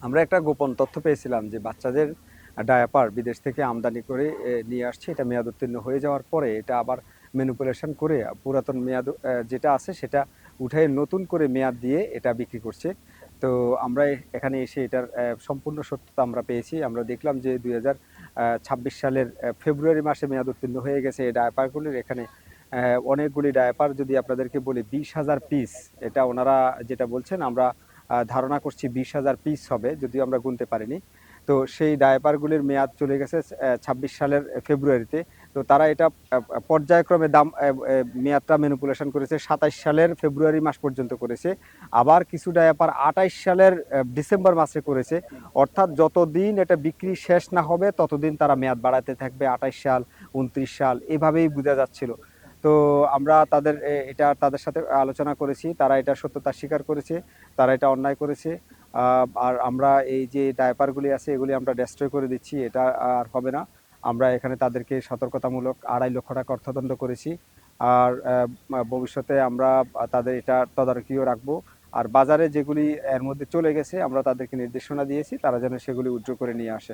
আমরা একটা গোপন তথ্য পেয়েছিলাম যে বাচ্চাদের ডায়াপার বিদেশ থেকে আমদানি করে নিয়ে আসছে। এটা মেয়াদ উত্তীর্ণ হয়ে যাওয়ার পরে এটা আবার ম্যানিপুলেশন করে পুরাতন মেয়াদ যেটা আছে সেটা উঠায়ে নতুন করে মেয়াদ দিয়ে এটা বিক্রি করছে। তো আমরা এখানে এসে এটার সম্পূর্ণ সত্যতা আমরা পেয়েছি। আমরা দেখলাম যে ২০২৬ সালের ফেব্রুয়ারি মাসে মেয়াদ উত্তীর্ণ হয়ে গেছে এই ডায়াপারগুলির। এখানে অনেকগুলি ডায়াপার যদি আপনাদেরকে বলি ২০,০০০ পিস, এটা ওনারা যেটা বলছেন আমরা ধারণা করছি ২০,০০০ পিস হবে, যদিও আমরা গুনতে পারিনি। তো সেই ডায়াপারগুলির মেয়াদ চলে গেছে ২৬ সালের ফেব্রুয়ারিতে। তো তারা এটা পর্যায়ক্রমে দাম মেয়াদটা ম্যানিপুলেশন করেছে ২৭ সালের ফেব্রুয়ারি মাস পর্যন্ত করেছে। আবার কিছু ডায়াপার ২৮ সালের ডিসেম্বর মাসে করেছে। অর্থাৎ যতদিন এটা বিক্রি শেষ না হবে ততদিন তারা মেয়াদ বাড়াতে থাকবে। ২৮ সাল, ২৯ সাল এভাবেই বোঝা যাচ্ছিল। তো আমরা এটা তাদের সাথে আলোচনা করেছি। তারা এটা সত্যতা স্বীকার করেছে। তারা এটা অন্যায় করেছে। আর আমরা এই যে ডায়াপারগুলি আছে এগুলি আমরা ডেস্ট্রয় করে দিচ্ছি। এটা আর হবে না। আমরা এখানে তাদেরকে সতর্কতামূলক ৳২.৫ লক্ষ অর্থদণ্ড করেছি। আর ভবিষ্যতে আমরা তাদের এটা তদারকিও রাখবো। আর বাজারে যেগুলি এর মধ্যে চলে গেছে আমরা তাদেরকে নির্দেশনা দিয়েছি তারা যেন সেগুলি উইথড্র করে নিয়ে আসে।